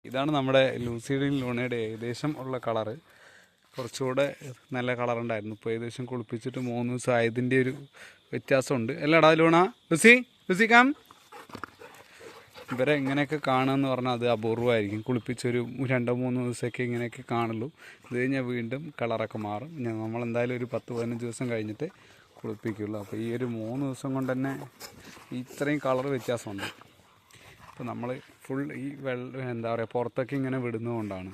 ഇതാണ് നമ്മുടെ ലൂസിയുടെയും ലൂണയുടെ ഏകദേശം ഉള്ള കളറ്. കുറച്ചുകൂടെ നല്ല കളറുണ്ടായിരുന്നു. ഇപ്പോൾ ഏകദേശം കുളിപ്പിച്ചിട്ട് 3 ദിവസം ആയതിൻ്റെ ഒരു വ്യത്യാസമുണ്ട്. അല്ലടാ ലൂണ? Lucy calm. ഇവരെ ഇങ്ങനെയൊക്കെ കാണുകയെന്ന് പറഞ്ഞാൽ അത് അപൂർവമായിരിക്കും. കുളിപ്പിച്ചൊരു 2-3 ദിവസമൊക്കെ ഇങ്ങനെയൊക്കെ കാണുള്ളൂ. ഇത് കഴിഞ്ഞാൽ വീണ്ടും കളറൊക്കെ മാറും. നമ്മളെന്തായാലും ഒരു 10-15 ദിവസം കഴിഞ്ഞിട്ട് കുളിപ്പിക്കുള്ളൂ. അപ്പോൾ ഈ ഒരു 3 ദിവസം കൊണ്ട് തന്നെ ഇത്രയും കളർ വ്യത്യാസമുണ്ട്. അപ്പോൾ നമ്മൾ ഫുൾ ഈ എന്താ പറയുക, പുറത്തൊക്കെ ഇങ്ങനെ വിടുന്നതുകൊണ്ടാണ്.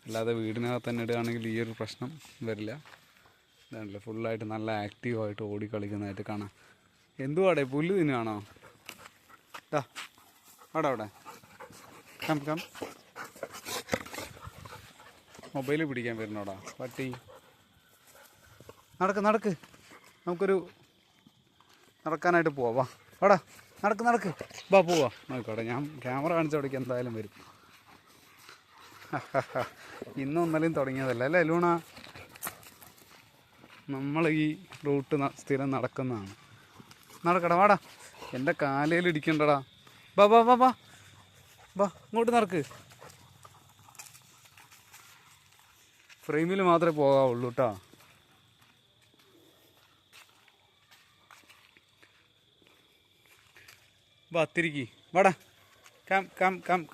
അല്ലാതെ വീടിനകത്ത് തന്നെ ഇടുകയാണെങ്കിൽ ഈ ഒരു പ്രശ്നം വരില്ല. ഇതാണല്ലോ ഫുള്ളായിട്ട് നല്ല ആക്റ്റീവായിട്ട് ഓടി കളിക്കുന്നതായിട്ട് കാണാം. എന്തുവാടേ, പുല്ല് തിന്നാണോ? അവിടെ കം മൊബൈൽ പിടിക്കാൻ വരുന്നോടാ പട്ടി. നടക്ക് നമുക്കൊരു നടക്കാനായിട്ട് പോവാ. വാടാ നടക്ക് പോവാ. നോക്കോട്ടെ, ഞാൻ ക്യാമറ കാണിച്ചവിടേക്ക് എന്തായാലും വരും. ഇന്നും ഇന്നലെയും തുടങ്ങിയതല്ല അല്ലേ ലൂണ? നമ്മൾ ഈ റൂട്ട് സ്ഥിരം നടക്കുന്നതാണ്. നടക്കടാ, വാടാ. എൻ്റെ കാലയിൽ ഇടിക്കണ്ടടാ. ബാ ഇങ്ങോട്ട് നടക്ക്. ഫ്രെയിമിൽ മാത്രമേ പോകാവുള്ളൂ കേട്ടോ. തിരിക്കി വാടാ.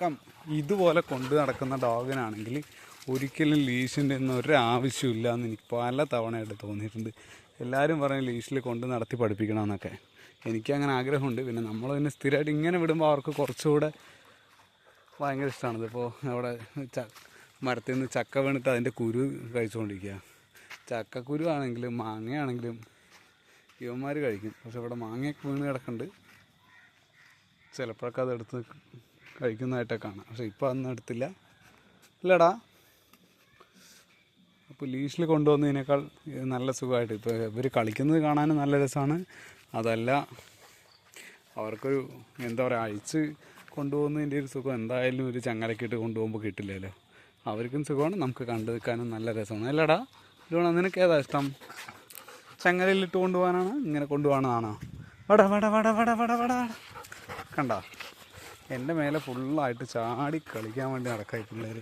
കം. ഇതുപോലെ കൊണ്ട് നടക്കുന്ന ഡോഗിനാണെങ്കിൽ ഒരിക്കലും ലീഷിൻ്റെ ഒന്നും ഒരാവശ്യമില്ല എന്ന് എനിക്ക് പല തവണയായിട്ട് തോന്നിയിട്ടുണ്ട്. എല്ലാവരും പറയും ലീഷിൽ കൊണ്ട് നടത്തി പഠിപ്പിക്കണമെന്നൊക്കെ. എനിക്കങ്ങനെ ആഗ്രഹമുണ്ട്. പിന്നെ നമ്മൾ തന്നെ സ്ഥിരമായിട്ട് ഇങ്ങനെ വിടുമ്പോൾ അവർക്ക് കുറച്ചുകൂടെ ഭയങ്കര ഇഷ്ടമാണിത്. ഇപ്പോൾ അവിടെ മരത്തിൽ നിന്ന് ചക്ക വീണിട്ട് അതിൻ്റെ കുരു കഴിച്ചുകൊണ്ടിരിക്കുക. ചക്കക്കുരു ആണെങ്കിലും മാങ്ങയാണെങ്കിലും ഇവന്മാർ കഴിക്കും. പക്ഷെ ഇവിടെ മാങ്ങയൊക്കെ വീണ് കിടക്കുന്നുണ്ട്. ചിലപ്പോഴൊക്കെ അതെടുത്ത് കഴിക്കുന്നതായിട്ടൊക്കെ കാണാം. പക്ഷെ ഇപ്പോൾ അതൊന്നും എടുത്തില്ല ഇല്ലടാ. അപ്പോൾ ലീഷിൽ കൊണ്ടുവന്നതിനേക്കാൾ നല്ല സുഖമായിട്ട് ഇപ്പോൾ ഇവർ കളിക്കുന്നത് കാണാനും നല്ല രസമാണ്. അതല്ല, അവർക്കൊരു എന്താ പറയുക, അഴിച്ച് കൊണ്ടുപോകുന്നതിൻ്റെ ഒരു സുഖം എന്തായാലും ഒരു ചങ്ങലക്കിട്ട് കൊണ്ടുപോകുമ്പോൾ കിട്ടില്ലല്ലോ. അവർക്കും സുഖമാണ്, നമുക്ക് കണ്ടു നിൽക്കാനും നല്ല രസമാണ്. അല്ലടാ ഇതുകൊണ്ട് നിനക്ക് ഏതാ ഇഷ്ടം? ചങ്ങലയിലിട്ട് കൊണ്ടുപോകാനാണ്, ഇങ്ങനെ കൊണ്ടുപോകണമെന്നാണോ? വട കണ്ട, എൻ്റെ മേലെ ഫുള്ളായിട്ട് ചാടി കളിക്കാൻ വേണ്ടി നടക്കായി പിള്ളേർ.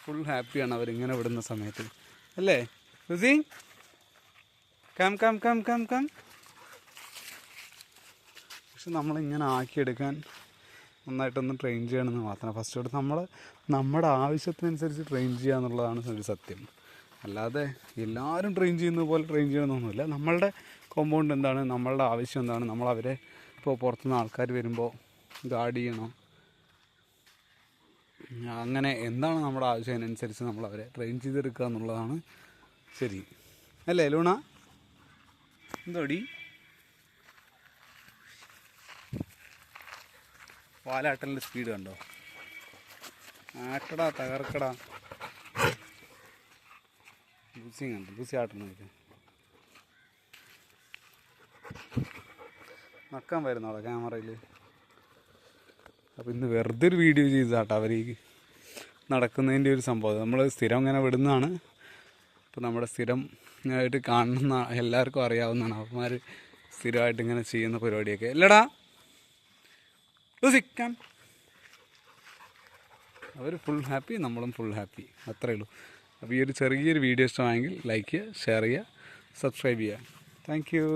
ഫുൾ ഹാപ്പിയാണ് അവരിങ്ങനെ വിടുന്ന സമയത്ത് അല്ലേ ലൂസി? കം. പക്ഷെ നമ്മളിങ്ങനെ ആക്കിയെടുക്കാൻ നന്നായിട്ടൊന്ന് ട്രെയിൻ ചെയ്യണമെന്ന് മാത്രം. ഫസ്റ്റ് എടുത്ത് നമ്മുടെ ആവശ്യത്തിനനുസരിച്ച് ട്രെയിൻ ചെയ്യുക എന്നുള്ളതാണ് ഒരു സത്യം. അല്ലാതെ എല്ലാവരും ട്രെയിൻ ചെയ്യുന്നത് പോലെ ട്രെയിൻ ചെയ്യണമെന്നൊന്നുമില്ല. നമ്മളുടെ കോമ്പൗണ്ട് എന്താണ്, നമ്മളുടെ ആവശ്യം എന്താണ്, നമ്മളവരെ ഇപ്പോൾ പുറത്തുനിന്ന് ആൾക്കാർ വരുമ്പോൾ ഗാർഡ് ചെയ്യണോ, അങ്ങനെ എന്താണ് നമ്മുടെ ആവശ്യം, അതിനനുസരിച്ച് നമ്മളവരെ ട്രെയിൻ ചെയ്തെടുക്കുക എന്നുള്ളതാണ് ശരി. അല്ലേ ലൂണ? എന്തോടി വാലാട്ടലിൻ്റെ സ്പീഡ് കണ്ടോ? ആട്ടടാ, തകർക്കടാ. ലൂസി ആട്ടണത് നക്കാൻ വരുന്നോടാ ക്യാമറയിൽ. അപ്പോൾ ഇന്ന് വെറുതെ ഒരു വീഡിയോ ചെയ്തതാട്ടോ അവർ ഈ നടക്കുന്നതിൻ്റെ ഒരു സംഭവം. നമ്മൾ സ്ഥിരം ഇങ്ങനെ വിടുന്നതാണ്. ഇപ്പോൾ നമ്മുടെ സ്ഥിരം ആയിട്ട് കാണുന്ന എല്ലാവർക്കും അറിയാവുന്നതാണ്. അവന്മാർ സ്ഥിരമായിട്ട് ഇങ്ങനെ ചെയ്യുന്ന പരിപാടിയൊക്കെ. അല്ലടാ ലൂസിക്കാൻ അവർ ഫുൾ ഹാപ്പി, നമ്മളും ഫുൾ ഹാപ്പി, അത്രയേ ഉള്ളൂ. അപ്പോൾ ഈ ഒരു ചെറിയൊരു വീഡിയോ ഇഷ്ടമായെങ്കിൽ ലൈക്ക് ചെയ്യുക, ഷെയർ ചെയ്യുക, സബ്സ്ക്രൈബ് ചെയ്യുക. Thank you.